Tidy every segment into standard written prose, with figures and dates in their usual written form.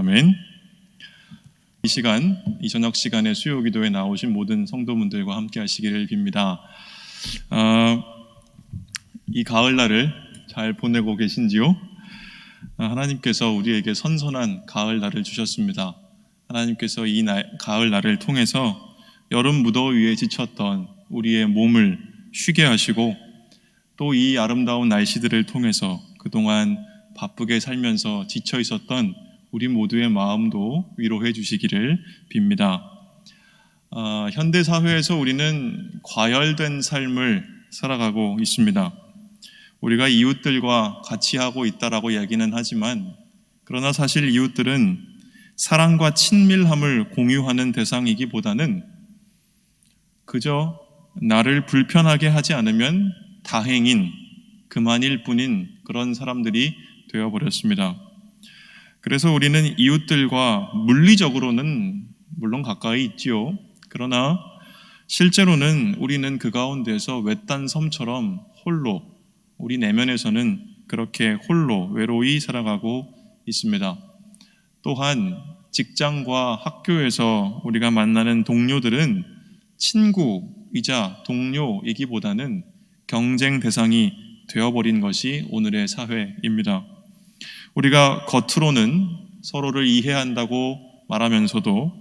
아멘. 이 시간, 이 저녁 시간에 수요 기도에 나오신 모든 성도분들과 함께 하시기를 빕니다. 이 가을날을 잘 보내고 계신지요? 하나님께서 우리에게 선선한 가을날을 주셨습니다. 하나님께서 이 가을날을 통해서 여름 무더위에 지쳤던 우리의 몸을 쉬게 하시고, 또 이 아름다운 날씨들을 통해서 그동안 바쁘게 살면서 지쳐 있었던 우리 모두의 마음도 위로해 주시기를 빕니다. 현대 사회에서 우리는 과열된 삶을 살아가고 있습니다. 우리가 이웃들과 같이 하고 있다라고 이야기는 하지만, 그러나 사실 이웃들은 사랑과 친밀함을 공유하는 대상이기보다는 그저 나를 불편하게 하지 않으면 다행인, 그만일 뿐인 그런 사람들이 되어버렸습니다. 그래서 우리는 이웃들과 물리적으로는 물론 가까이 있지요. 그러나 실제로는 우리는 그 가운데서 외딴 섬처럼 홀로, 우리 내면에서는 그렇게 홀로 외로이 살아가고 있습니다. 또한 직장과 학교에서 우리가 만나는 동료들은 친구이자 동료이기보다는 경쟁 대상이 되어버린 것이 오늘의 사회입니다. 우리가 겉으로는 서로를 이해한다고 말하면서도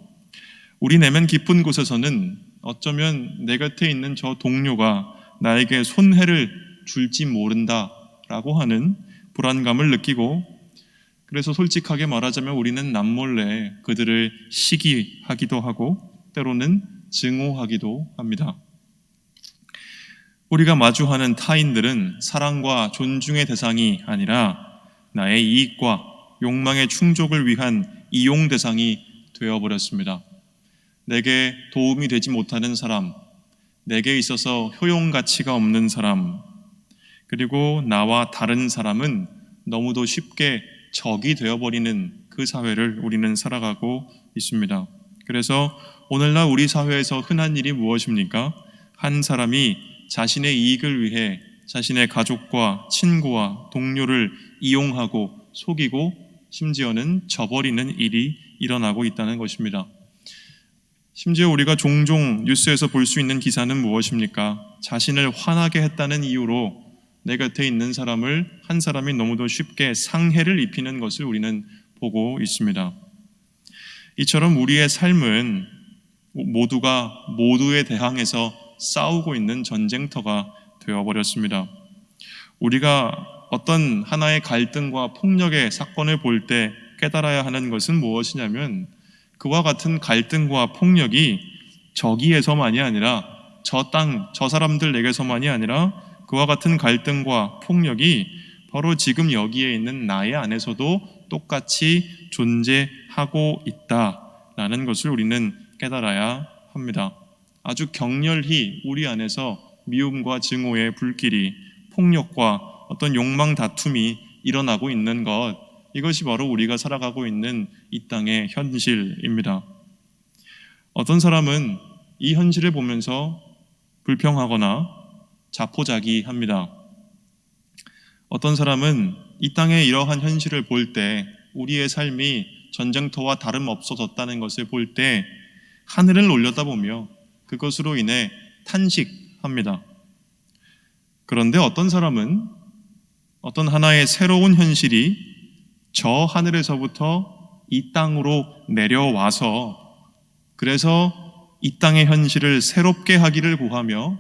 우리 내면 깊은 곳에서는 어쩌면 내 곁에 있는 저 동료가 나에게 손해를 줄지 모른다라고 하는 불안감을 느끼고, 그래서 솔직하게 말하자면 우리는 남몰래 그들을 시기하기도 하고 때로는 증오하기도 합니다. 우리가 마주하는 타인들은 사랑과 존중의 대상이 아니라 나의 이익과 욕망의 충족을 위한 이용 대상이 되어버렸습니다. 내게 도움이 되지 못하는 사람, 내게 있어서 효용 가치가 없는 사람, 그리고 나와 다른 사람은 너무도 쉽게 적이 되어버리는 그 사회를 우리는 살아가고 있습니다. 그래서 오늘날 우리 사회에서 흔한 일이 무엇입니까? 한 사람이 자신의 이익을 위해 자신의 가족과 친구와 동료를 이용하고 속이고 심지어는 저버리는 일이 일어나고 있다는 것입니다. 심지어 우리가 종종 뉴스에서 볼 수 있는 기사는 무엇입니까? 자신을 화나게 했다는 이유로 내 곁에 있는 사람을 한 사람이 너무도 쉽게 상해를 입히는 것을 우리는 보고 있습니다. 이처럼 우리의 삶은 모두가 모두에 대항해서 싸우고 있는 전쟁터가 되어버렸습니다. 우리가 어떤 하나의 갈등과 폭력의 사건을 볼 때 깨달아야 하는 것은 무엇이냐면, 그와 같은 갈등과 폭력이 저기에서만이 아니라 저 사람들에게서만이 아니라 그와 같은 갈등과 폭력이 바로 지금 여기에 있는 나의 안에서도 똑같이 존재하고 있다라는 것을 우리는 깨달아야 합니다. 아주 격렬히 우리 안에서 미움과 증오의 불길이, 폭력과 어떤 욕망 다툼이 일어나고 있는 것, 이것이 바로 우리가 살아가고 있는 이 땅의 현실입니다. 어떤 사람은 이 현실을 보면서 불평하거나 자포자기합니다. 어떤 사람은 이 땅의 이러한 현실을 볼 때, 우리의 삶이 전쟁터와 다름없어졌다는 것을 볼 때 하늘을 올려다보며 그것으로 인해 탄식합니다. 그런데 어떤 사람은 어떤 하나의 새로운 현실이 저 하늘에서부터 이 땅으로 내려와서, 그래서 이 땅의 현실을 새롭게 하기를 구하며,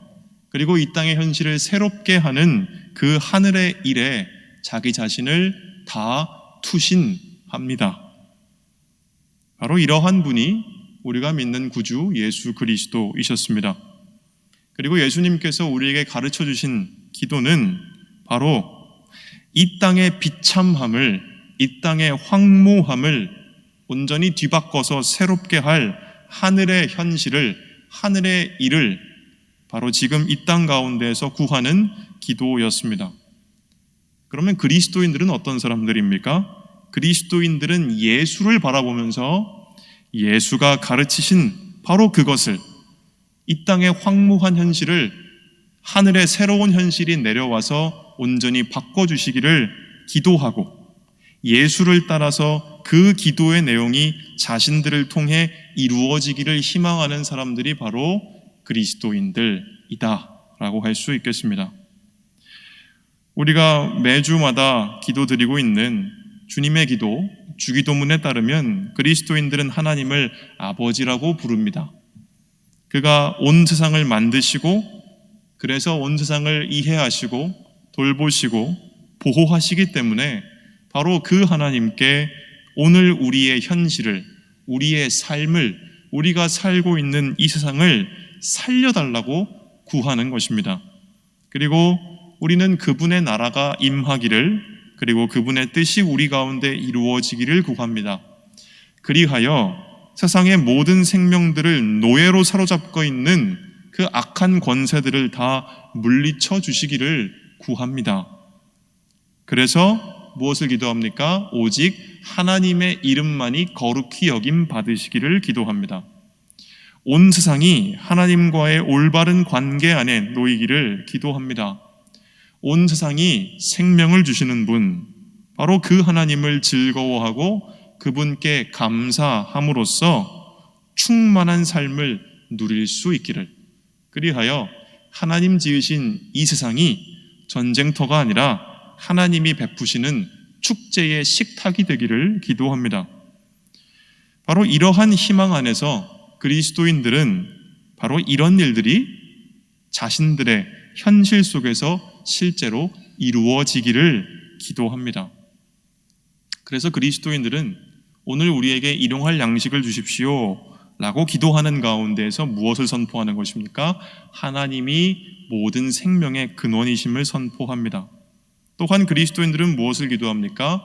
그리고 이 땅의 현실을 새롭게 하는 그 하늘의 일에 자기 자신을 다 투신합니다. 바로 이러한 분이 우리가 믿는 구주 예수 그리스도이셨습니다. 그리고 예수님께서 우리에게 가르쳐 주신 기도는 바로 이 땅의 비참함을, 이 땅의 황무함을 온전히 뒤바꿔서 새롭게 할 하늘의 현실을, 하늘의 일을 바로 지금 이 땅 가운데에서 구하는 기도였습니다. 그러면 그리스도인들은 어떤 사람들입니까? 그리스도인들은 예수를 바라보면서 예수가 가르치신 바로 그것을, 이 땅의 황무한 현실을 하늘의 새로운 현실이 내려와서 온전히 바꿔주시기를 기도하고, 예수를 따라서 그 기도의 내용이 자신들을 통해 이루어지기를 희망하는 사람들이 바로 그리스도인들이다 라고 할 수 있겠습니다. 우리가 매주마다 기도드리고 있는 주님의 기도, 주기도문에 따르면 그리스도인들은 하나님을 아버지라고 부릅니다. 그가 온 세상을 만드시고 그래서 온 세상을 이해하시고 돌보시고 보호하시기 때문에 바로 그 하나님께 오늘 우리의 현실을, 우리의 삶을, 우리가 살고 있는 이 세상을 살려달라고 구하는 것입니다. 그리고 우리는 그분의 나라가 임하기를, 그리고 그분의 뜻이 우리 가운데 이루어지기를 구합니다. 그리하여 세상의 모든 생명들을 노예로 사로잡고 있는 그 악한 권세들을 다 물리쳐 주시기를 구합니다. 그래서 무엇을 기도합니까? 오직 하나님의 이름만이 거룩히 여김 받으시기를 기도합니다. 온 세상이 하나님과의 올바른 관계 안에 놓이기를 기도합니다. 온 세상이 생명을 주시는 분, 바로 그 하나님을 즐거워하고 그분께 감사함으로써 충만한 삶을 누릴 수 있기를, 그리하여 하나님 지으신 이 세상이 전쟁터가 아니라 하나님이 베푸시는 축제의 식탁이 되기를 기도합니다. 바로 이러한 희망 안에서 그리스도인들은 바로 이런 일들이 자신들의 현실 속에서 실제로 이루어지기를 기도합니다. 그래서 그리스도인들은 오늘 우리에게 일용할 양식을 주십시오 라고 기도하는 가운데에서 무엇을 선포하는 것입니까? 하나님이 모든 생명의 근원이심을 선포합니다. 또한 그리스도인들은 무엇을 기도합니까?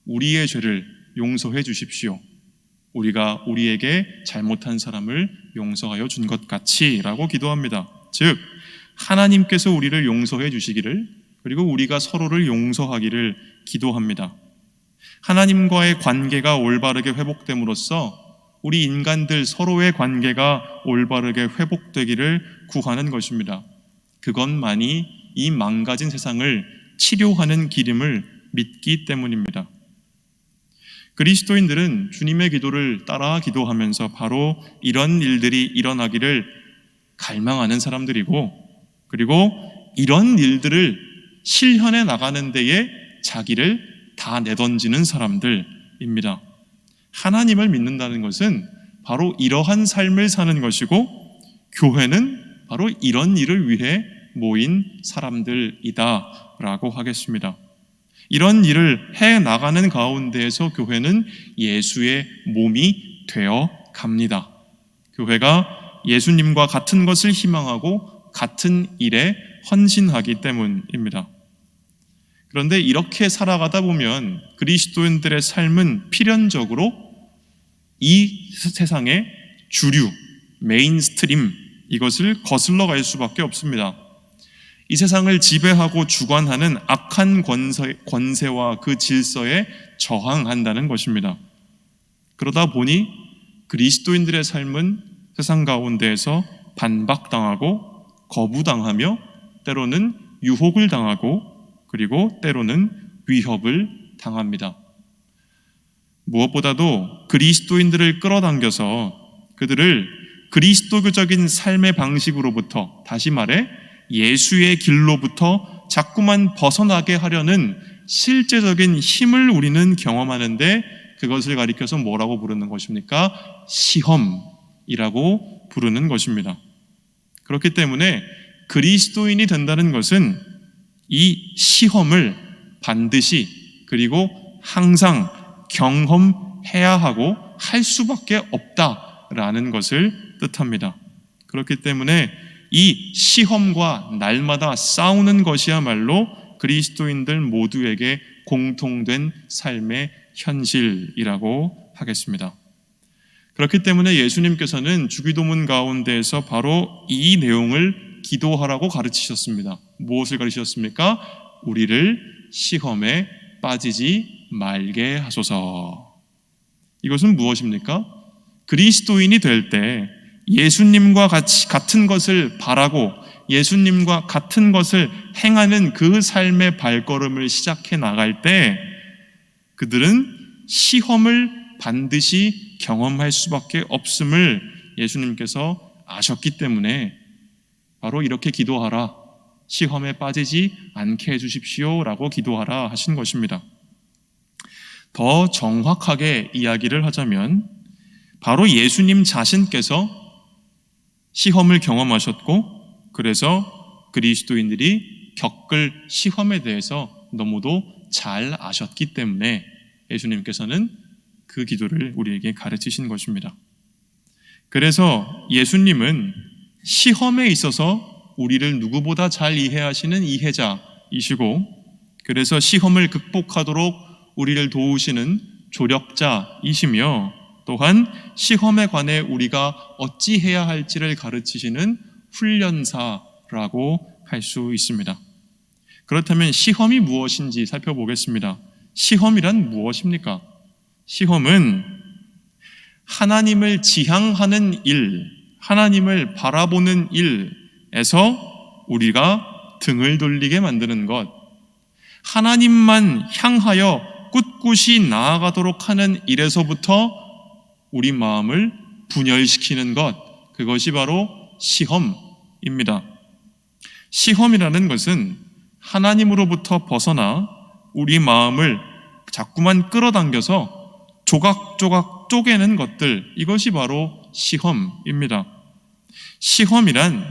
우리의 죄를 용서해 주십시오. 우리가 우리에게 잘못한 사람을 용서하여 준 것 같이 라고 기도합니다. 즉 하나님께서 우리를 용서해 주시기를, 그리고 우리가 서로를 용서하기를 기도합니다. 하나님과의 관계가 올바르게 회복됨으로써 우리 인간들 서로의 관계가 올바르게 회복되기를 구하는 것입니다. 그것만이 이 망가진 세상을 치료하는 길임을 믿기 때문입니다. 그리스도인들은 주님의 기도를 따라 기도하면서 바로 이런 일들이 일어나기를 갈망하는 사람들이고, 그리고 이런 일들을 실현해 나가는 데에 자기를 다 내던지는 사람들입니다. 하나님을 믿는다는 것은 바로 이러한 삶을 사는 것이고, 교회는 바로 이런 일을 위해 모인 사람들이다 라고 하겠습니다. 이런 일을 해 나가는 가운데에서 교회는 예수의 몸이 되어 갑니다. 교회가 예수님과 같은 것을 희망하고 같은 일에 헌신하기 때문입니다. 그런데 이렇게 살아가다 보면 그리스도인들의 삶은 필연적으로 이 세상의 주류, 메인스트림, 이것을 거슬러 갈 수밖에 없습니다. 이 세상을 지배하고 주관하는 악한 권세와 그 질서에 저항한다는 것입니다. 그러다 보니 그리스도인들의 삶은 세상 가운데에서 반박당하고 거부당하며 때로는 유혹을 당하고 그리고 때로는 위협을 당합니다. 무엇보다도 그리스도인들을 끌어당겨서 그들을 그리스도교적인 삶의 방식으로부터, 다시 말해 예수의 길로부터 자꾸만 벗어나게 하려는 실제적인 힘을 우리는 경험하는데, 그것을 가리켜서 뭐라고 부르는 것입니까? 시험이라고 부르는 것입니다. 그렇기 때문에 그리스도인이 된다는 것은 이 시험을 반드시, 그리고 항상 경험해야 하고 할 수밖에 없다라는 것을 뜻합니다. 그렇기 때문에 이 시험과 날마다 싸우는 것이야말로 그리스도인들 모두에게 공통된 삶의 현실이라고 하겠습니다. 그렇기 때문에 예수님께서는 주기도문 가운데에서 바로 이 내용을 기도하라고 가르치셨습니다. 무엇을 가르치셨습니까? 우리를 시험에 빠지지 말게 하소서. 이것은 무엇입니까? 그리스도인이 될 때 예수님과 같은 것을 바라고 예수님과 같은 것을 행하는 그 삶의 발걸음을 시작해 나갈 때 그들은 시험을 반드시 경험할 수밖에 없음을 예수님께서 아셨기 때문에 바로 이렇게 기도하라, 시험에 빠지지 않게 해주십시오 라고 기도하라 하신 것입니다. 더 정확하게 이야기를 하자면 바로 예수님 자신께서 시험을 경험하셨고, 그래서 그리스도인들이 겪을 시험에 대해서 너무도 잘 아셨기 때문에 예수님께서는 그 기도를 우리에게 가르치신 것입니다. 그래서 예수님은 시험에 있어서 우리를 누구보다 잘 이해하시는 이해자이시고, 그래서 시험을 극복하도록 우리를 도우시는 조력자이시며, 또한 시험에 관해 우리가 어찌해야 할지를 가르치시는 훈련사라고 할 수 있습니다. 그렇다면 시험이 무엇인지 살펴보겠습니다. 시험이란 무엇입니까? 시험은 하나님을 지향하는 일, 하나님을 바라보는 일에서 우리가 등을 돌리게 만드는 것, 하나님만 향하여 꿋꿋이 나아가도록 하는 일에서부터 우리 마음을 분열시키는 것, 그것이 바로 시험입니다. 시험이라는 것은 하나님으로부터 벗어나 우리 마음을 자꾸만 끌어당겨서 조각조각 쪼개는 것들, 이것이 바로 시험입니다. 시험이란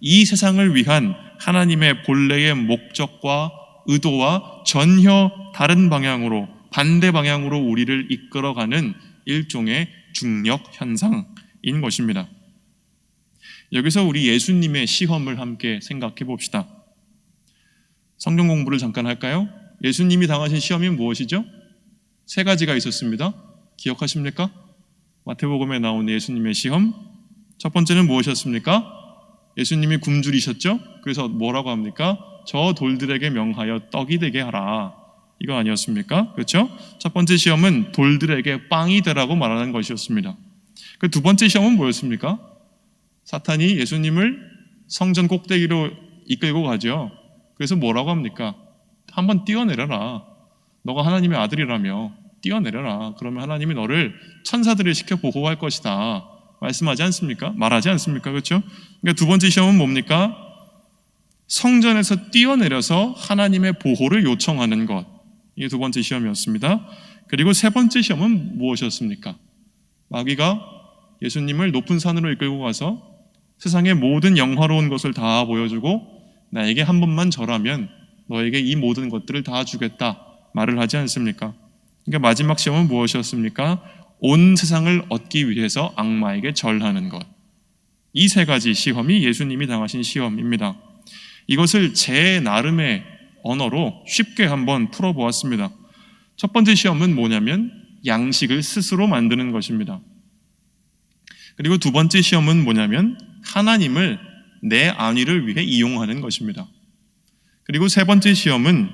이 세상을 위한 하나님의 본래의 목적과 의도와 전혀 다른 방향으로, 반대 방향으로 우리를 이끌어가는 일종의 중력 현상인 것입니다. 여기서 우리 예수님의 시험을 함께 생각해 봅시다. 성경 공부를 잠깐 할까요? 예수님이 당하신 시험이 무엇이죠? 세 가지가 있었습니다. 기억하십니까? 마태복음에 나온 예수님의 시험. 첫 번째는 무엇이었습니까? 예수님이 굶주리셨죠? 그래서 뭐라고 합니까? 저 돌들에게 명하여 떡이 되게 하라. 이거 아니었습니까? 그렇죠? 첫 번째 시험은 돌들에게 빵이 되라고 말하는 것이었습니다. 그 두 번째 시험은 뭐였습니까? 사탄이 예수님을 성전 꼭대기로 이끌고 가죠. 그래서 뭐라고 합니까? 한번 뛰어내려라. 너가 하나님의 아들이라며 뛰어내려라. 그러면 하나님이 너를 천사들을 시켜 보호할 것이다. 말씀하지 않습니까? 말하지 않습니까? 그렇죠? 그러니까 두 번째 시험은 뭡니까? 성전에서 뛰어내려서 하나님의 보호를 요청하는 것. 이게 두 번째 시험이었습니다. 그리고 세 번째 시험은 무엇이었습니까? 마귀가 예수님을 높은 산으로 이끌고 가서 세상의 모든 영화로운 것을 다 보여주고 나에게 한 번만 절하면 너에게 이 모든 것들을 다 주겠다 말을 하지 않습니까? 그러니까 마지막 시험은 무엇이었습니까? 온 세상을 얻기 위해서 악마에게 절하는 것. 이 세 가지 시험이 예수님이 당하신 시험입니다. 이것을 제 나름의 언어로 쉽게 한번 풀어보았습니다. 첫 번째 시험은 뭐냐면 양식을 스스로 만드는 것입니다. 그리고 두 번째 시험은 뭐냐면 하나님을 내 안위를 위해 이용하는 것입니다. 그리고 세 번째 시험은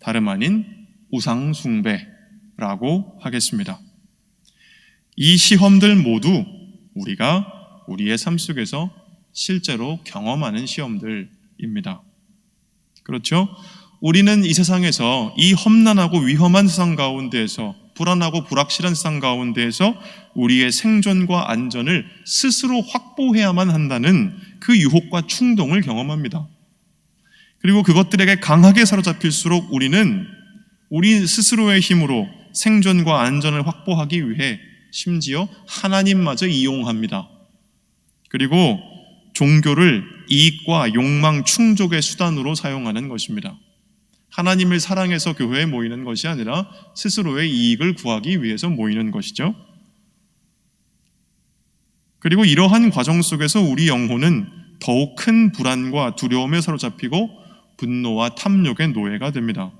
다름 아닌 우상 숭배라고 하겠습니다. 이 시험들 모두 우리가 우리의 삶 속에서 실제로 경험하는 시험들입니다. 그렇죠? 우리는 이 세상에서, 이 험난하고 위험한 세상 가운데에서, 불안하고 불확실한 세상 가운데에서 우리의 생존과 안전을 스스로 확보해야만 한다는 그 유혹과 충동을 경험합니다. 그리고 그것들에게 강하게 사로잡힐수록 우리는 우리 스스로의 힘으로 생존과 안전을 확보하기 위해 심지어 하나님마저 이용합니다. 그리고 종교를 이익과 욕망 충족의 수단으로 사용하는 것입니다. 하나님을 사랑해서 교회에 모이는 것이 아니라 스스로의 이익을 구하기 위해서 모이는 것이죠. 그리고 이러한 과정 속에서 우리 영혼은 더욱 큰 불안과 두려움에 사로잡히고 분노와 탐욕의 노예가 됩니다.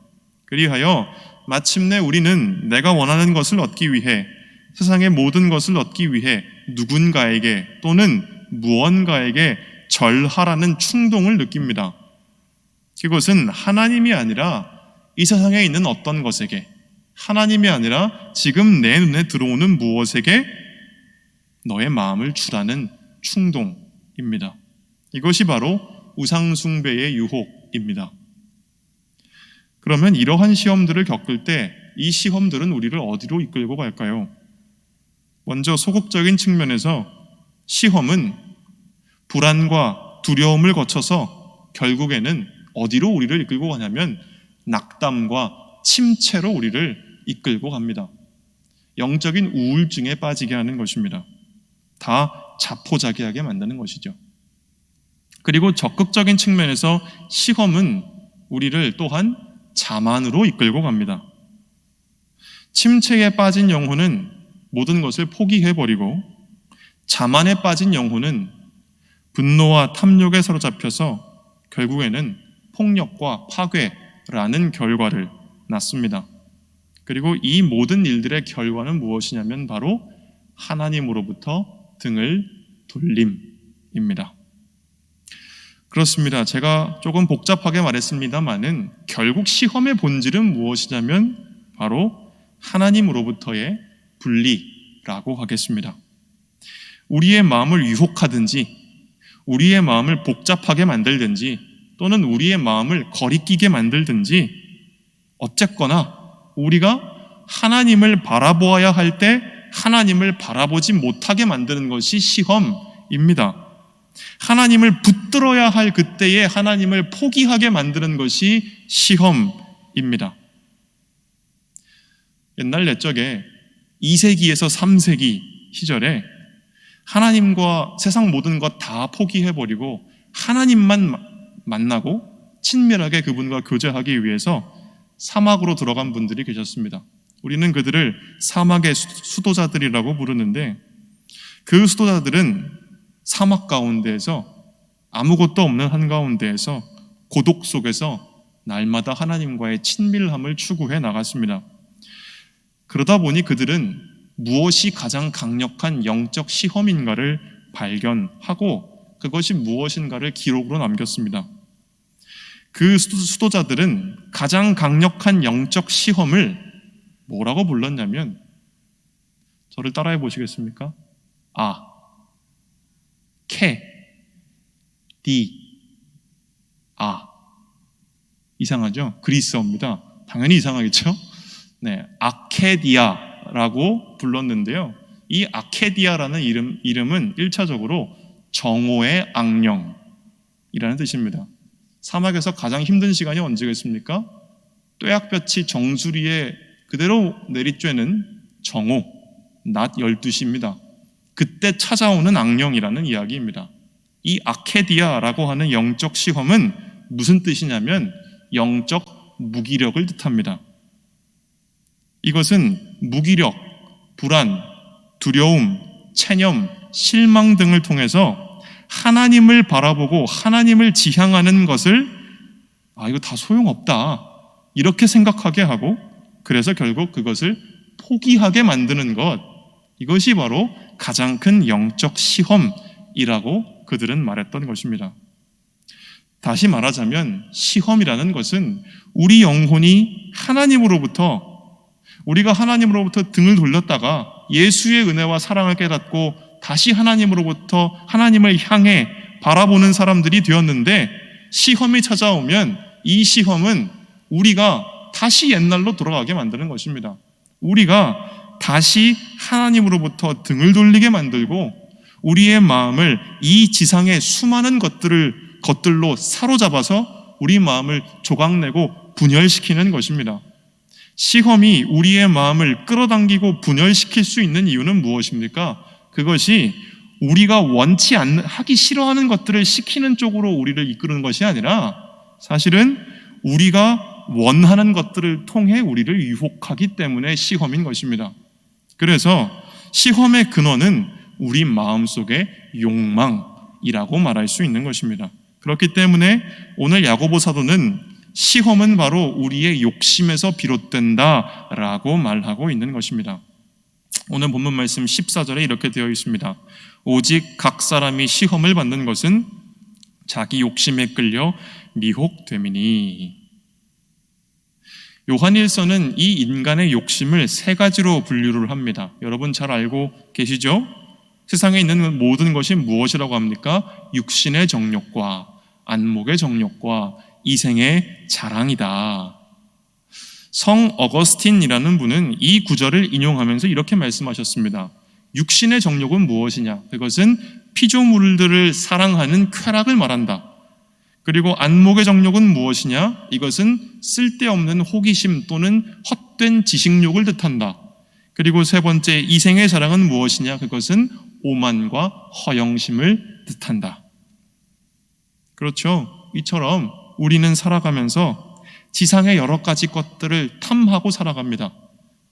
그리하여 마침내 우리는 내가 원하는 것을 얻기 위해, 세상의 모든 것을 얻기 위해 누군가에게 또는 무언가에게 절하라는 충동을 느낍니다. 그것은 하나님이 아니라 이 세상에 있는 어떤 것에게, 하나님이 아니라 지금 내 눈에 들어오는 무엇에게 너의 마음을 주라는 충동입니다. 이것이 바로 우상숭배의 유혹입니다. 그러면 이러한 시험들을 겪을 때 이 시험들은 우리를 어디로 이끌고 갈까요? 먼저 소극적인 측면에서 시험은 불안과 두려움을 거쳐서 결국에는 어디로 우리를 이끌고 가냐면 낙담과 침체로 우리를 이끌고 갑니다. 영적인 우울증에 빠지게 하는 것입니다. 다 자포자기하게 만드는 것이죠. 그리고 적극적인 측면에서 시험은 우리를 또한 자만으로 이끌고 갑니다. 침체에 빠진 영혼은 모든 것을 포기해버리고 자만에 빠진 영혼은 분노와 탐욕에 사로잡혀서 결국에는 폭력과 파괴라는 결과를 낳습니다. 그리고 이 모든 일들의 결과는 무엇이냐면 바로 하나님으로부터 등을 돌림입니다. 그렇습니다. 제가 조금 복잡하게 말했습니다만은 결국 시험의 본질은 무엇이냐면 바로 하나님으로부터의 분리라고 하겠습니다. 우리의 마음을 유혹하든지 우리의 마음을 복잡하게 만들든지 또는 우리의 마음을 거리끼게 만들든지 어쨌거나 우리가 하나님을 바라보아야 할 때 하나님을 바라보지 못하게 만드는 것이 시험입니다. 하나님을 붙들어야 할 그때에 하나님을 포기하게 만드는 것이 시험입니다. 옛날 옛적에 2세기에서 3세기 시절에 하나님과 세상 모든 것 다 포기해버리고 하나님만 만나고 친밀하게 그분과 교제하기 위해서 사막으로 들어간 분들이 계셨습니다. 우리는 그들을 사막의 수도자들이라고 부르는데 그 수도자들은 사막 가운데에서 아무것도 없는 한가운데에서 고독 속에서 날마다 하나님과의 친밀함을 추구해 나갔습니다. 그러다 보니 그들은 무엇이 가장 강력한 영적 시험인가를 발견하고 그것이 무엇인가를 기록으로 남겼습니다. 그 수도자들은 가장 강력한 영적 시험을 뭐라고 불렀냐면, 저를 따라해 보시겠습니까? 이상하죠? 그리스어입니다. 당연히 이상하겠죠? 네, 아케디아라고 불렀는데요. 이 아케디아라는 이름은 1차적으로 정오의 악령이라는 뜻입니다. 사막에서 가장 힘든 시간이 언제겠습니까? 뙤약볕이 정수리에 그대로 내리쬐는 정오, 낮 12시입니다. 그때 찾아오는 악령이라는 이야기입니다. 이 아케디아라고 하는 영적 시험은 무슨 뜻이냐면 영적 무기력을 뜻합니다. 이것은 무기력, 불안, 두려움, 체념, 실망 등을 통해서 하나님을 바라보고 하나님을 지향하는 것을 이거 다 소용없다 이렇게 생각하게 하고 그래서 결국 그것을 포기하게 만드는 것, 이것이 바로 가장 큰 영적 시험이라고 그들은 말했던 것입니다. 다시 말하자면 시험이라는 것은 우리 영혼이 우리가 하나님으로부터 등을 돌렸다가 예수의 은혜와 사랑을 깨닫고 다시 하나님으로부터 하나님을 향해 바라보는 사람들이 되었는데, 시험이 찾아오면 이 시험은 우리가 다시 옛날로 돌아가게 만드는 것입니다. 우리가 다시 하나님으로부터 등을 돌리게 만들고 우리의 마음을 이 지상의 수많은 것들로 사로잡아서 우리 마음을 조각내고 분열시키는 것입니다. 시험이 우리의 마음을 끌어당기고 분열시킬 수 있는 이유는 무엇입니까? 그것이 우리가 하기 싫어하는 것들을 시키는 쪽으로 우리를 이끄는 것이 아니라 사실은 우리가 원하는 것들을 통해 우리를 유혹하기 때문에 시험인 것입니다. 그래서 시험의 근원은 우리 마음속의 욕망이라고 말할 수 있는 것입니다. 그렇기 때문에 오늘 야고보 사도는 시험은 바로 우리의 욕심에서 비롯된다라고 말하고 있는 것입니다. 오늘 본문 말씀 14절에 이렇게 되어 있습니다. 오직 각 사람이 시험을 받는 것은 자기 욕심에 끌려 미혹됨이니. 요한일서는 이 인간의 욕심을 세 가지로 분류를 합니다. 여러분 잘 알고 계시죠? 세상에 있는 모든 것이 무엇이라고 합니까? 육신의 정욕과 안목의 정욕과 이생의 자랑이다. 성 어거스틴이라는 분은 이 구절을 인용하면서 이렇게 말씀하셨습니다. 육신의 정욕은 무엇이냐? 그것은 피조물들을 사랑하는 쾌락을 말한다. 그리고 안목의 정욕은 무엇이냐? 이것은 쓸데없는 호기심 또는 헛된 지식욕을 뜻한다. 그리고 세 번째, 이생의 자랑은 무엇이냐? 그것은 오만과 허영심을 뜻한다. 그렇죠? 이처럼 우리는 살아가면서 지상의 여러 가지 것들을 탐하고 살아갑니다.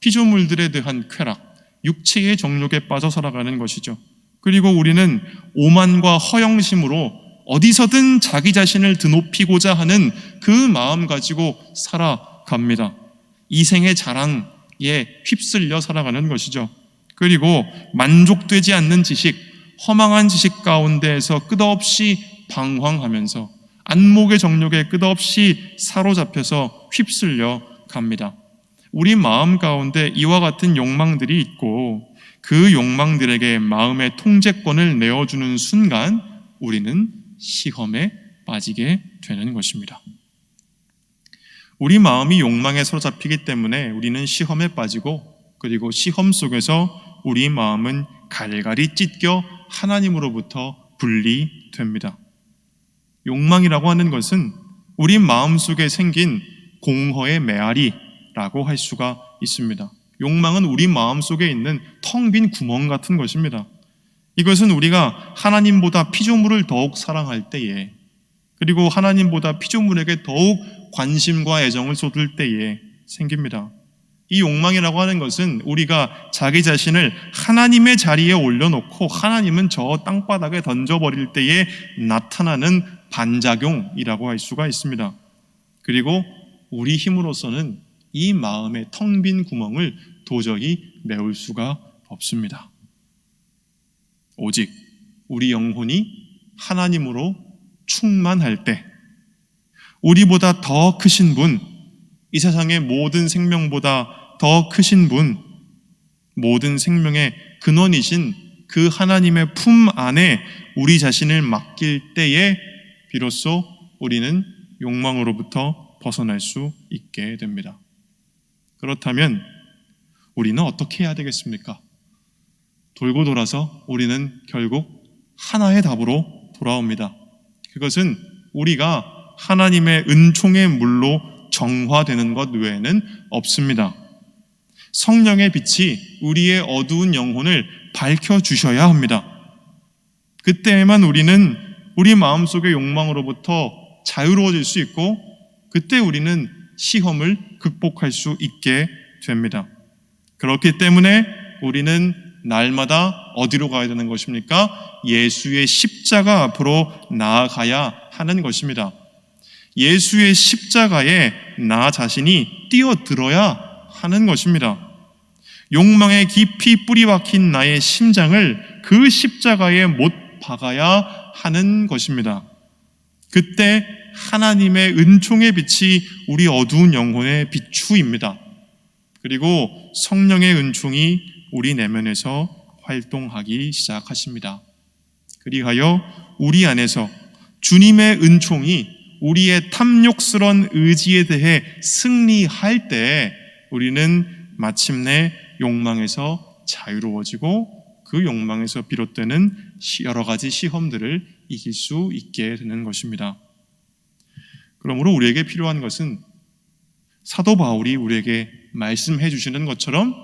피조물들에 대한 쾌락, 육체의 정욕에 빠져 살아가는 것이죠. 그리고 우리는 오만과 허영심으로 어디서든 자기 자신을 드높이고자 하는 그 마음 가지고 살아갑니다. 이생의 자랑에 휩쓸려 살아가는 것이죠. 그리고 만족되지 않는 지식, 허망한 지식 가운데에서 끝없이 방황하면서 안목의 정욕에 끝없이 사로잡혀서 휩쓸려 갑니다. 우리 마음 가운데 이와 같은 욕망들이 있고 그 욕망들에게 마음의 통제권을 내어주는 순간 우리는 시험에 빠지게 되는 것입니다. 우리 마음이 욕망에 사로잡히기 때문에 우리는 시험에 빠지고, 그리고 시험 속에서 우리 마음은 갈갈이 찢겨 하나님으로부터 분리됩니다. 욕망이라고 하는 것은 우리 마음속에 생긴 공허의 메아리라고 할 수가 있습니다. 욕망은 우리 마음속에 있는 텅 빈 구멍 같은 것입니다. 이것은 우리가 하나님보다 피조물을 더욱 사랑할 때에, 그리고 하나님보다 피조물에게 더욱 관심과 애정을 쏟을 때에 생깁니다. 이 욕망이라고 하는 것은 우리가 자기 자신을 하나님의 자리에 올려놓고 하나님은 저 땅바닥에 던져버릴 때에 나타나는 반작용이라고 할 수가 있습니다. 그리고 우리 힘으로서는 이 마음의 텅 빈 구멍을 도저히 메울 수가 없습니다. 오직 우리 영혼이 하나님으로 충만할 때, 우리보다 더 크신 분, 이 세상의 모든 생명보다 더 크신 분, 모든 생명의 근원이신 그 하나님의 품 안에 우리 자신을 맡길 때에 비로소 우리는 욕망으로부터 벗어날 수 있게 됩니다. 그렇다면 우리는 어떻게 해야 되겠습니까? 돌고 돌아서 우리는 결국 하나의 답으로 돌아옵니다. 그것은 우리가 하나님의 은총의 물로 정화되는 것 외에는 없습니다. 성령의 빛이 우리의 어두운 영혼을 밝혀주셔야 합니다. 그때에만 우리는 우리 마음속의 욕망으로부터 자유로워질 수 있고, 그때 우리는 시험을 극복할 수 있게 됩니다. 그렇기 때문에 우리는 날마다 어디로 가야 되는 것입니까? 예수의 십자가 앞으로 나아가야 하는 것입니다. 예수의 십자가에 나 자신이 뛰어들어야 하는 것입니다. 욕망에 깊이 뿌리 박힌 나의 심장을 그 십자가에 못 박아야 하는 것입니다. 그때 하나님의 은총의 빛이 우리 어두운 영혼의 비추입니다. 그리고 성령의 은총이 우리 내면에서 활동하기 시작하십니다. 그리하여 우리 안에서 주님의 은총이 우리의 탐욕스러운 의지에 대해 승리할 때 우리는 마침내 욕망에서 자유로워지고 그 욕망에서 비롯되는 여러 가지 시험들을 이길 수 있게 되는 것입니다. 그러므로 우리에게 필요한 것은 사도 바울이 우리에게 말씀해 주시는 것처럼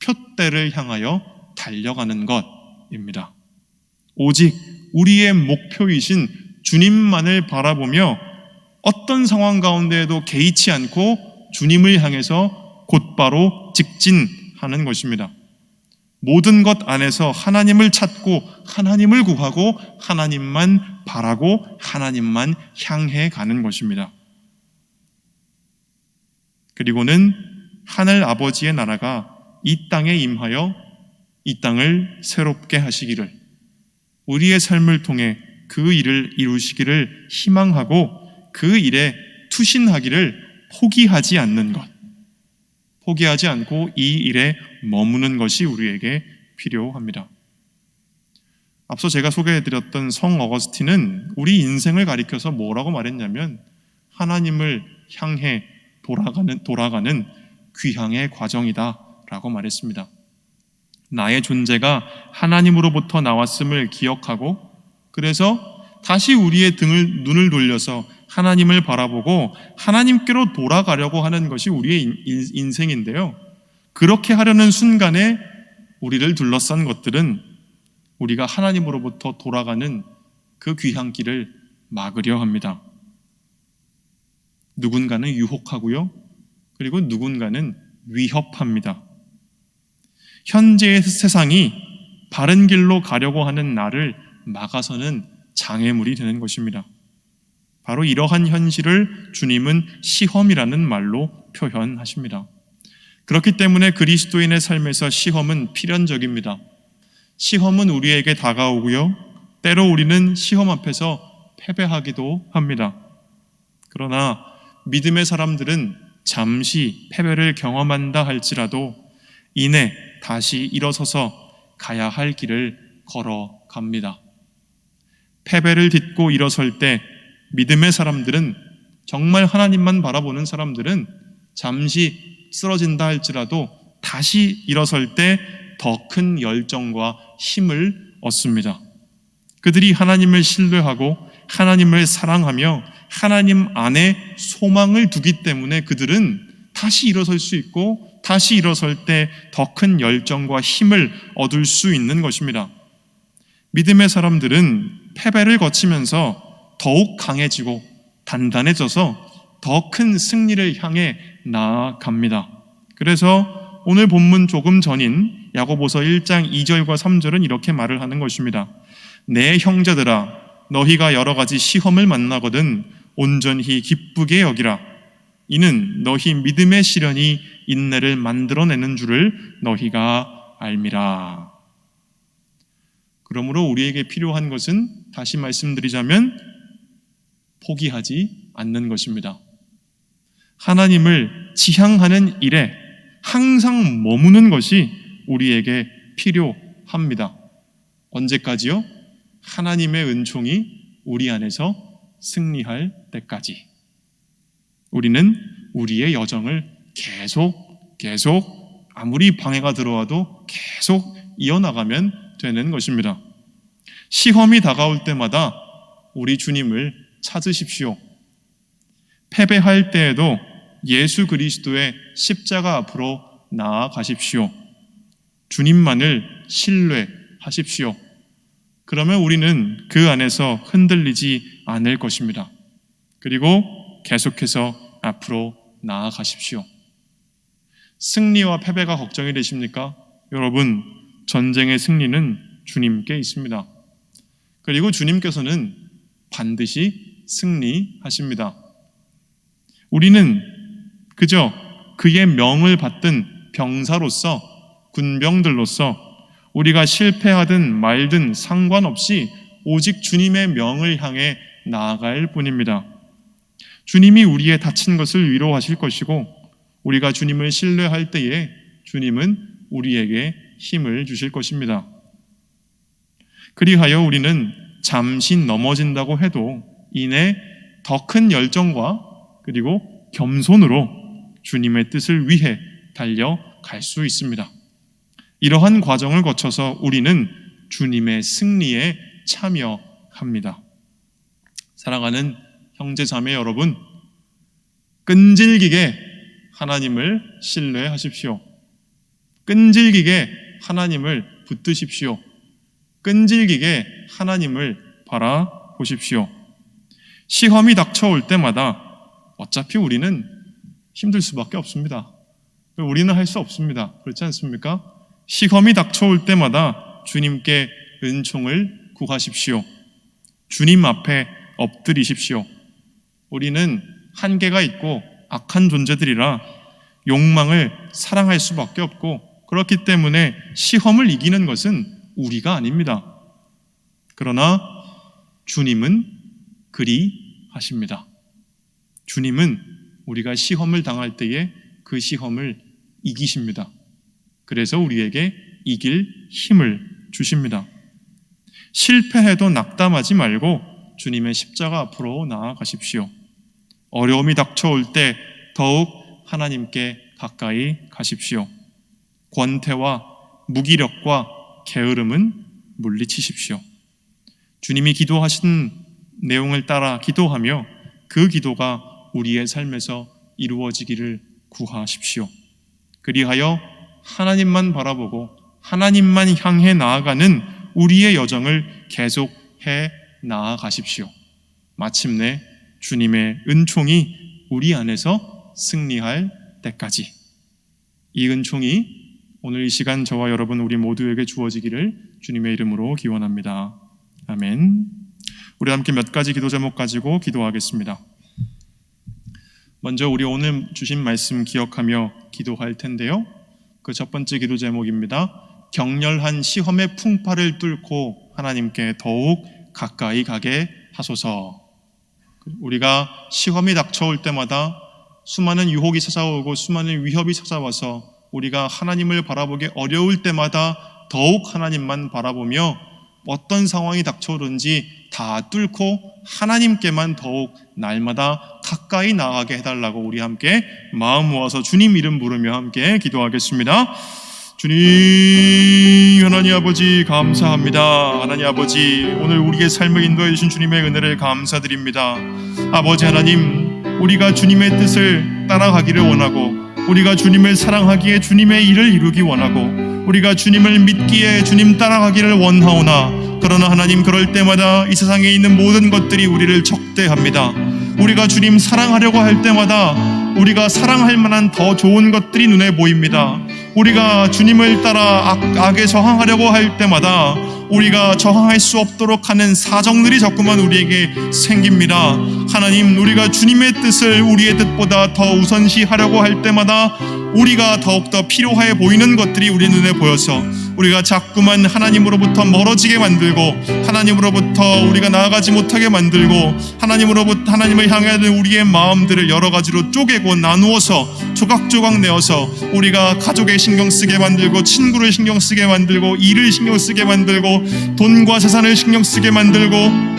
표대를 향하여 달려가는 것입니다. 오직 우리의 목표이신 주님만을 바라보며 어떤 상황 가운데에도 개의치 않고 주님을 향해서 곧바로 직진하는 것입니다. 모든 것 안에서 하나님을 찾고 하나님을 구하고 하나님만 바라고 하나님만 향해 가는 것입니다. 그리고는 하늘 아버지의 나라가 이 땅에 임하여 이 땅을 새롭게 하시기를, 우리의 삶을 통해 그 일을 이루시기를 희망하고 그 일에 투신하기를 포기하지 않는 것, 포기하지 않고 이 일에 머무는 것이 우리에게 필요합니다. 앞서 제가 소개해드렸던 성 어거스틴은 우리 인생을 가리켜서 뭐라고 말했냐면, 하나님을 향해 돌아가는 귀향의 과정이다라고 말했습니다. 나의 존재가 하나님으로부터 나왔음을 기억하고, 그래서 다시 우리의 눈을 돌려서 하나님을 바라보고 하나님께로 돌아가려고 하는 것이 우리의 인생인데요. 그렇게 하려는 순간에 우리를 둘러싼 것들은 우리가 하나님으로부터 돌아가는 그 귀향길을 막으려 합니다. 누군가는 유혹하고요, 그리고 누군가는 위협합니다. 현재의 세상이 바른 길로 가려고 하는 나를 막아서는 장애물이 되는 것입니다. 바로 이러한 현실을 주님은 시험이라는 말로 표현하십니다. 그렇기 때문에 그리스도인의 삶에서 시험은 필연적입니다. 시험은 우리에게 다가오고요, 때로 우리는 시험 앞에서 패배하기도 합니다. 그러나 믿음의 사람들은 잠시 패배를 경험한다 할지라도 이내 다시 일어서서 가야 할 길을 걸어갑니다. 패배를 딛고 일어설 때 믿음의 사람들은, 정말 하나님만 바라보는 사람들은 잠시 쓰러진다 할지라도 다시 일어설 때 더 큰 열정과 힘을 얻습니다. 그들이 하나님을 신뢰하고 하나님을 사랑하며 하나님 안에 소망을 두기 때문에 그들은 다시 일어설 수 있고, 다시 일어설 때 더 큰 열정과 힘을 얻을 수 있는 것입니다. 믿음의 사람들은 패배를 거치면서 더욱 강해지고 단단해져서 더 큰 승리를 향해 나아갑니다. 그래서 오늘 본문 조금 전인 야고보서 1장 2절과 3절은 이렇게 말을 하는 것입니다. 내 형제들아, 너희가 여러 가지 시험을 만나거든 온전히 기쁘게 여기라. 이는 너희 믿음의 시련이 인내를 만들어내는 줄을 너희가 알미라. 그러므로 우리에게 필요한 것은, 다시 말씀드리자면, 포기하지 않는 것입니다. 하나님을 지향하는 일에 항상 머무는 것이 우리에게 필요합니다. 언제까지요? 하나님의 은총이 우리 안에서 승리할 때까지. 우리는 우리의 여정을 계속 아무리 방해가 들어와도 계속 이어나가면 되는 것입니다. 시험이 다가올 때마다 우리 주님을 찾으십시오. 패배할 때에도 예수 그리스도의 십자가 앞으로 나아가십시오. 주님만을 신뢰하십시오. 그러면 우리는 그 안에서 흔들리지 않을 것입니다. 그리고 계속해서 앞으로 나아가십시오. 승리와 패배가 걱정이 되십니까? 여러분, 전쟁의 승리는 주님께 있습니다. 그리고 주님께서는 반드시 승리하십니다. 우리는 그저 그의 명을 받든 병사로서, 군병들로서 우리가 실패하든 말든 상관없이 오직 주님의 명을 향해 나아갈 뿐입니다. 주님이 우리의 다친 것을 위로하실 것이고, 우리가 주님을 신뢰할 때에 주님은 우리에게 힘을 주실 것입니다. 그리하여 우리는 잠시 넘어진다고 해도 이내 더 큰 열정과 그리고 겸손으로 주님의 뜻을 위해 달려갈 수 있습니다. 이러한 과정을 거쳐서 우리는 주님의 승리에 참여합니다. 사랑하는 형제 자매 여러분, 끈질기게 하나님을 신뢰하십시오. 끈질기게 하나님을 붙드십시오. 끈질기게 하나님을 바라보십시오. 시험이 닥쳐올 때마다 어차피 우리는 힘들 수밖에 없습니다. 우리는 할 수 없습니다. 그렇지 않습니까? 시험이 닥쳐올 때마다 주님께 은총을 구하십시오. 주님 앞에 엎드리십시오. 우리는 한계가 있고 악한 존재들이라 욕망을 사랑할 수밖에 없고, 그렇기 때문에 시험을 이기는 것은 우리가 아닙니다. 그러나 주님은 그리 하십니다. 주님은 우리가 시험을 당할 때에 그 시험을 이기십니다. 그래서 우리에게 이길 힘을 주십니다. 실패해도 낙담하지 말고 주님의 십자가 앞으로 나아가십시오. 어려움이 닥쳐올 때 더욱 하나님께 가까이 가십시오. 권태와 무기력과 게으름은 물리치십시오. 주님이 기도하신 내용을 따라 기도하며 그 기도가 우리의 삶에서 이루어지기를 구하십시오. 그리하여 하나님만 바라보고 하나님만 향해 나아가는 우리의 여정을 계속해 나아가십시오. 마침내 주님의 은총이 우리 안에서 승리할 때까지. 이 은총이 오늘 이 시간 저와 여러분 우리 모두에게 주어지기를 주님의 이름으로 기원합니다. 아멘. 우리 함께 몇 가지 기도 제목 가지고 기도하겠습니다. 먼저 우리 오늘 주신 말씀 기억하며 기도할 텐데요. 그 첫 번째 기도 제목입니다. 격렬한 시험의 풍파를 뚫고 하나님께 더욱 가까이 가게 하소서. 우리가 시험이 닥쳐올 때마다 수많은 유혹이 찾아오고 수많은 위협이 찾아와서 우리가 하나님을 바라보기 어려울 때마다 더욱 하나님만 바라보며 어떤 상황이 닥쳐오든지 다 뚫고 하나님께만 더욱 날마다 가까이 나아가게 해달라고 우리 함께 마음 모아서 주님 이름 부르며 함께 기도하겠습니다. 주님, 하나님 아버지 감사합니다. 하나님 아버지, 오늘 우리의 삶을 인도해 주신 주님의 은혜를 감사드립니다. 아버지 하나님, 우리가 주님의 뜻을 따라가기를 원하고 우리가 주님을 사랑하기에 주님의 일을 이루기 원하고 우리가 주님을 믿기에 주님 따라가기를 원하오나 그러나 하나님, 그럴 때마다 이 세상에 있는 모든 것들이 우리를 적대합니다. 우리가 주님 사랑하려고 할 때마다 우리가 사랑할 만한 더 좋은 것들이 눈에 보입니다. 우리가 주님을 따라 악에 저항하려고 할 때마다 우리가 저항할 수 없도록 하는 사정들이 자꾸만 우리에게 생깁니다. 하나님, 우리가 주님의 뜻을 우리의 뜻보다 더 우선시하려고 할 때마다 우리가 더욱더 필요해 보이는 것들이 우리 눈에 보여서 우리가 자꾸만 하나님으로부터 멀어지게 만들고 하나님으로부터 우리가 나아가지 못하게 만들고 하나님을 향하는 우리의 마음들을 여러 가지로 쪼개고 나누어서 조각조각 내어서 우리가 가족에 신경 쓰게 만들고 친구를 신경 쓰게 만들고 일을 신경 쓰게 만들고 돈과 재산을 신경 쓰게 만들고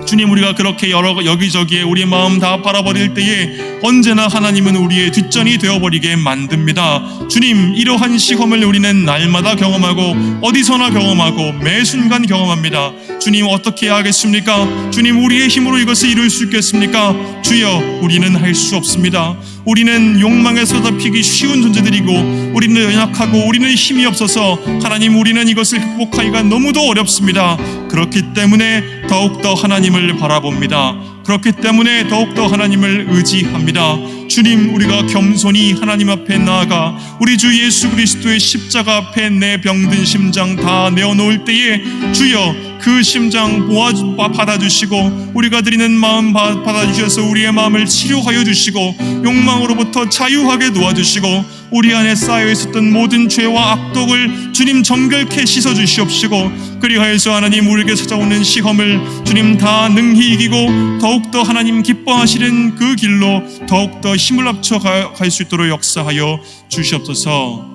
주님, 우리가 그렇게 여기저기에 우리 마음 다 팔아버릴 때에 언제나 하나님은 우리의 뒷전이 되어버리게 만듭니다. 주님, 이러한 시험을 우리는 날마다 경험하고 어디서나 경험하고 매 순간 경험합니다. 주님, 어떻게 해야 하겠습니까? 주님, 우리의 힘으로 이것을 이룰 수 있겠습니까? 주여, 우리는 할 수 없습니다. 우리는 욕망에 사로잡히기 쉬운 존재들이고 우리는 연약하고 우리는 힘이 없어서 하나님, 우리는 이것을 극복하기가 너무도 어렵습니다. 그렇기 때문에 더욱더 하나님을 바라봅니다. 그렇기 때문에 더욱더 하나님을 의지합니다. 주님, 우리가 겸손히 하나님 앞에 나아가 우리 주 예수 그리스도의 십자가 앞에 내 병든 심장 다 내어놓을 때에 주여, 그 심장 받아주시고 우리가 드리는 마음 받아주셔서 우리의 마음을 치료하여 주시고 욕망으로부터 자유하게 놓아주시고 우리 안에 쌓여있었던 모든 죄와 악독을 주님 정결케 씻어주시옵시고 그리하여서 하나님, 우리에게 찾아오는 시험을 주님 다 능히 이기고 더욱더 하나님 기뻐하시는 그 길로 더욱더 힘을 합쳐 갈 수 있도록 역사하여 주시옵소서.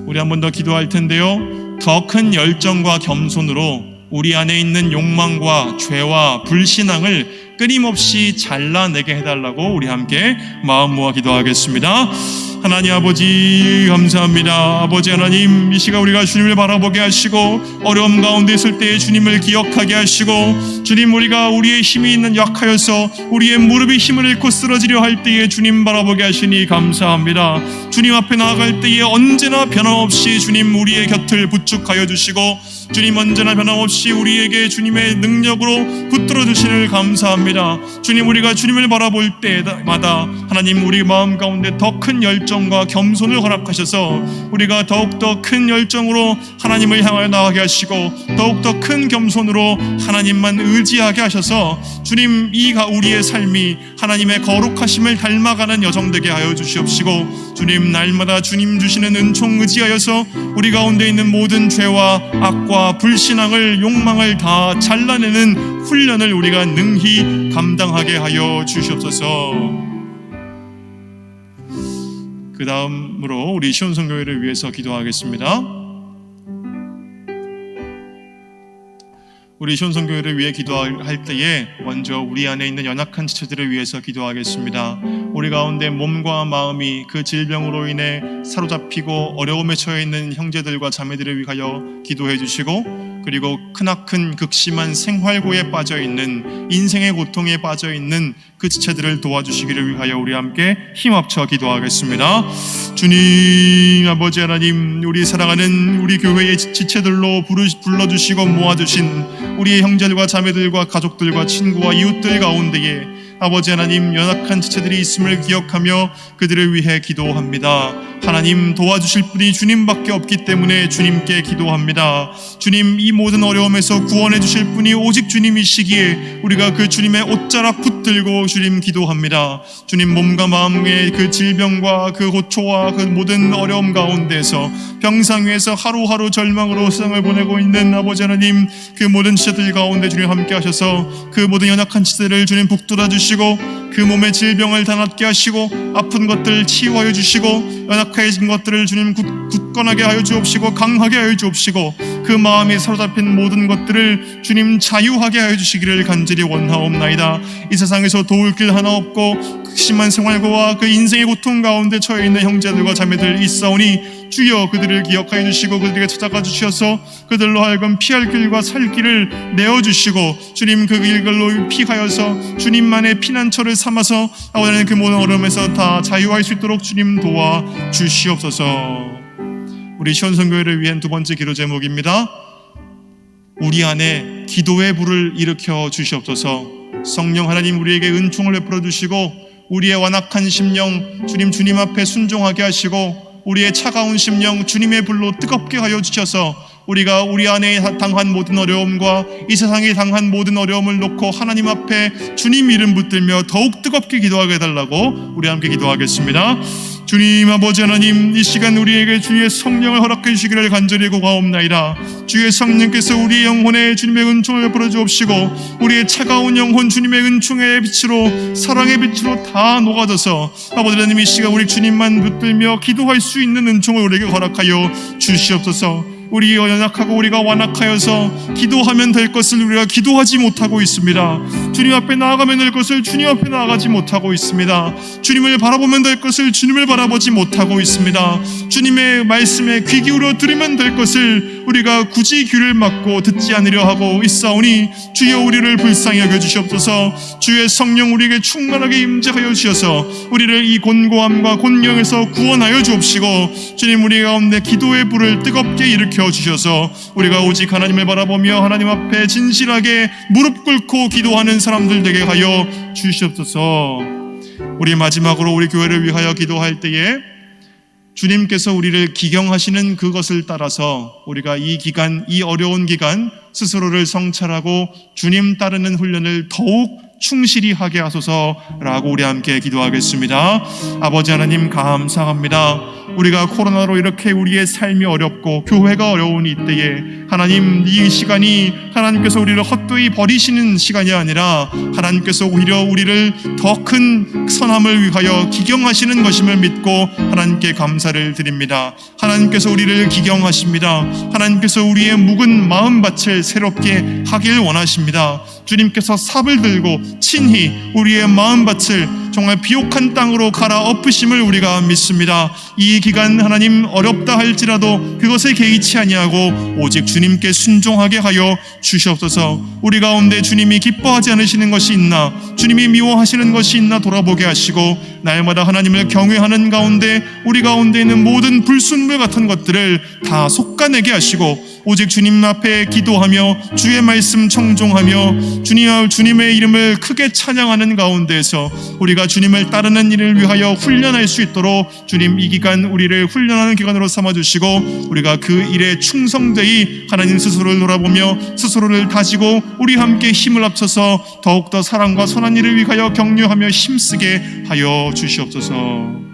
우리 한 번 더 기도할 텐데요. 더 큰 열정과 겸손으로 우리 안에 있는 욕망과 죄와 불신앙을 끊임없이 잘라내게 해달라고 우리 함께 마음 모아 기도하겠습니다. 하나님 아버지 감사합니다. 아버지 하나님, 이 시간 우리가 주님을 바라보게 하시고 어려움 가운데 있을 때에 주님을 기억하게 하시고 주님, 우리가 우리의 힘이 있는 약하여서 우리의 무릎이 힘을 잃고 쓰러지려 할 때에 주님 바라보게 하시니 감사합니다. 주님 앞에 나아갈 때에 언제나 변함없이 주님 우리의 곁을 부축하여 주시고 주님 언제나 변함없이 우리에게 주님의 능력으로 붙들어 주시는 감사합니다. 주님, 우리가 주님을 바라볼 때마다 하나님 우리 마음 가운데 더 큰 열정과 겸손을 허락하셔서 우리가 더욱더 큰 열정으로 하나님을 향하여 나아가게 하시고 더욱더 큰 겸손으로 하나님만 의지하게 하셔서 주님, 이 우리의 삶이 하나님의 거룩하심을 닮아가는 여정 되게 하여 주시옵시고 주님, 날마다 주님 주시는 은총 의지하여서 우리 가운데 있는 모든 죄와 악과 불신앙을 욕망을 다 잘라내는 훈련을 우리가 능히 감당하게 하여 주시옵소서. 그 다음으로 우리 시온성교회를 위해서 기도하겠습니다. 우리 시온성교회를 위해 기도할 때에 먼저 우리 안에 있는 연약한 지체들을 위해서 기도하겠습니다. 우리 가운데 몸과 마음이 그 질병으로 인해 사로잡히고 어려움에 처해 있는 형제들과 자매들을 위하여 기도해 주시고, 그리고 크나큰 극심한 생활고에 빠져 있는, 인생의 고통에 빠져 있는 그 지체들을 도와주시기를 위하여 우리 함께 힘합쳐 기도하겠습니다. 주님 아버지 하나님, 우리 사랑하는 우리 교회의 지체들로 불러주시고 모아주신 우리의 형제들과 자매들과 가족들과 친구와 이웃들 가운데에 아버지 하나님, 연약한 지체들이 있음을 기억하며 그들을 위해 기도합니다. 하나님, 도와주실 분이 주님밖에 없기 때문에 주님께 기도합니다. 주님, 이 모든 어려움에서 구원해 주실 분이 오직 주님이시기에 우리가 그 주님의 옷자락 붙들고 주님 기도합니다. 주님, 몸과 마음의 그 질병과 그 고초와 그 모든 어려움 가운데서 병상 위에서 하루하루 절망으로 세상을 보내고 있는 아버지 하나님, 그 모든 지체들 가운데 주님 함께 하셔서 그 모든 연약한 지체들을 주님 북돋아 주시고, 그 몸의 질병을 다 낫게 하시고, 아픈 것들 치유하여 주시고, 연약해진 것들을 주님 굳건하게 하여 주옵시고, 강하게 하여 주옵시고, 그 마음이 사로잡힌 모든 것들을 주님 자유하게 하여 주시기를 간절히 원하옵나이다. 이 세상에서 도울 길 하나 없고 극심한 생활고와 그 인생의 고통 가운데 처해 있는 형제들과 자매들 있사오니 주여 그들을 기억하여 주시고 그들에게 찾아가 주셔서 그들로 하여금 피할 길과 살 길을 내어주시고, 주님 그 길걸로 피하여서 주님만의 피난처를 삼아서 아버지는 그 모든 어려움에서 다 자유할 수 있도록 주님 도와 주시옵소서. 우리 시온선교회를 위한 두 번째 기도 제목입니다. 우리 안에 기도의 불을 일으켜 주시옵소서. 성령 하나님, 우리에게 은총을 베풀어 주시고 우리의 완악한 심령 주님 앞에 순종하게 하시고, 우리의 차가운 심령 주님의 불로 뜨겁게 하여 주셔서 우리가 우리 안에 당한 모든 어려움과 이 세상에 당한 모든 어려움을 놓고 하나님 앞에 주님 이름 붙들며 더욱 뜨겁게 기도하게 해달라고 우리 함께 기도하겠습니다. 주님 아버지 하나님, 이 시간 우리에게 주의 성령을 허락해 주시기를 간절히 구하옵나이다. 주의 성령께서 우리의 영혼에 주님의 은총을 베풀어 주옵시고, 우리의 차가운 영혼 주님의 은총의 빛으로, 사랑의 빛으로 다 녹아져서 아버지 하나님, 이 시간 우리 주님만 붙들며 기도할 수 있는 은총을 우리에게 허락하여 주시옵소서. 우리가 연약하고 우리가 완악하여서 기도하면 될 것을 우리가 기도하지 못하고 있습니다. 주님 앞에 나아가면 될 것을 주님 앞에 나아가지 못하고 있습니다. 주님을 바라보면 될 것을 주님을 바라보지 못하고 있습니다. 주님의 말씀에 귀 기울여 들으면 될 것을 우리가 굳이 귀를 막고 듣지 않으려 하고 있사오니 주여 우리를 불쌍히 여겨 주시옵소서. 주의 성령 우리에게 충만하게 임재하여 주셔서 우리를 이 곤고함과 곤경에서 구원하여 주옵시고, 주님 우리 가운데 기도의 불을 뜨겁게 일으켜 주셔서 우리가 오직 하나님을 바라보며 하나님 앞에 진실하게 무릎 꿇고 기도하는 사람들 되게 하여 주시옵소서. 우리 마지막으로 우리 교회를 위하여 기도할 때에 주님께서 우리를 기경하시는 그것을 따라서 우리가 이 기간, 이 어려운 기간 스스로를 성찰하고 주님 따르는 훈련을 더욱 충실히 하게 하소서라고 우리 함께 기도하겠습니다. 아버지 하나님 감사합니다. 우리가 코로나로 이렇게 우리의 삶이 어렵고 교회가 어려운 이때에 하나님, 이 시간이 하나님께서 우리를 헛되이 버리시는 시간이 아니라 하나님께서 오히려 우리를 더 큰 선함을 위하여 기경하시는 것임을 믿고 하나님께 감사를 드립니다. 하나님께서 우리를 기경하십니다. 하나님께서 우리의 묵은 마음밭을 새롭게 하길 원하십니다. 주님께서 삽을 들고 친히 우리의 마음밭을 정말 비옥한 땅으로 갈아엎으심을 우리가 믿습니다. 이 기간 하나님 어렵다 할지라도 그것에 개의치 아니하고 오직 주님께 순종하게 하여 주시옵소서. 우리 가운데 주님이 기뻐하지 않으시는 것이 있나, 주님이 미워하시는 것이 있나 돌아보게 하시고, 날마다 하나님을 경외하는 가운데 우리 가운데 있는 모든 불순물 같은 것들을 다 솎아내게 하시고, 오직 주님 앞에 기도하며 주의 말씀 청종하며 주님의 이름을 크게 찬양하는 가운데에서 우리가 주님을 따르는 일을 위하여 훈련할 수 있도록 주님 이 기간 우리를 훈련하는 기간으로 삼아주시고, 우리가 그 일에 충성되이 하나님 스스로를 돌아보며 스스로를 다지고 우리 함께 힘을 합쳐서 더욱더 사랑과 선한 일을 위하여 격려하며 힘쓰게 하여 주시옵소서.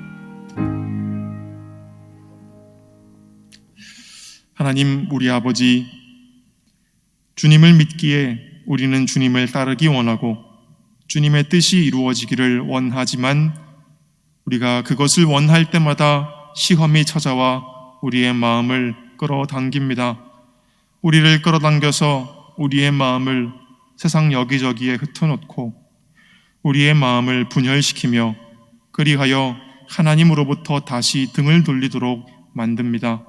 하나님 우리 아버지, 주님을 믿기에 우리는 주님을 따르기 원하고 주님의 뜻이 이루어지기를 원하지만, 우리가 그것을 원할 때마다 시험이 찾아와 우리의 마음을 끌어당깁니다. 우리를 끌어당겨서 우리의 마음을 세상 여기저기에 흩어놓고 우리의 마음을 분열시키며 그리하여 하나님으로부터 다시 등을 돌리도록 만듭니다.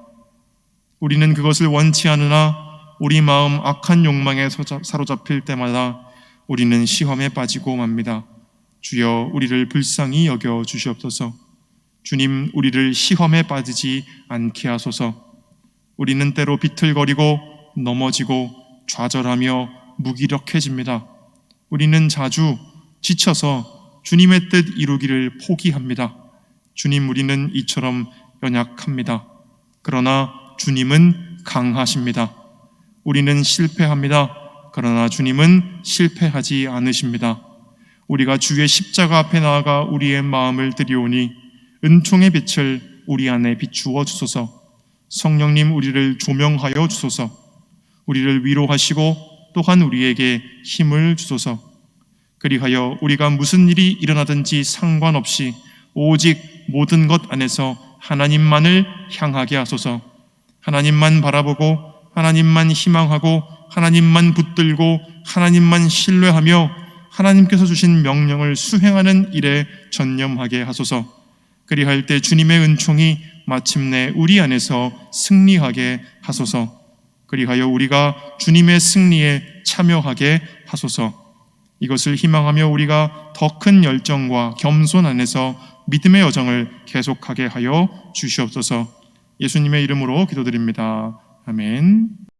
우리는 그것을 원치 않으나 우리 마음 악한 욕망에 사로잡힐 때마다 우리는 시험에 빠지고 맙니다. 주여 우리를 불쌍히 여겨 주시옵소서. 주님, 우리를 시험에 빠지지 않게 하소서. 우리는 때로 비틀거리고 넘어지고 좌절하며 무기력해집니다. 우리는 자주 지쳐서 주님의 뜻 이루기를 포기합니다. 주님, 우리는 이처럼 연약합니다. 그러나 주님은 강하십니다. 우리는 실패합니다. 그러나 주님은 실패하지 않으십니다. 우리가 주의 십자가 앞에 나아가 우리의 마음을 드리오니 은총의 빛을 우리 안에 비추어 주소서. 성령님, 우리를 조명하여 주소서. 우리를 위로하시고 또한 우리에게 힘을 주소서. 그리하여 우리가 무슨 일이 일어나든지 상관없이 오직 모든 것 안에서 하나님만을 향하게 하소서. 하나님만 바라보고 하나님만 희망하고 하나님만 붙들고 하나님만 신뢰하며 하나님께서 주신 명령을 수행하는 일에 전념하게 하소서. 그리할 때 주님의 은총이 마침내 우리 안에서 승리하게 하소서. 그리하여 우리가 주님의 승리에 참여하게 하소서. 이것을 희망하며 우리가 더 큰 열정과 겸손 안에서 믿음의 여정을 계속하게 하여 주시옵소서. 예수님의 이름으로 기도드립니다. 아멘.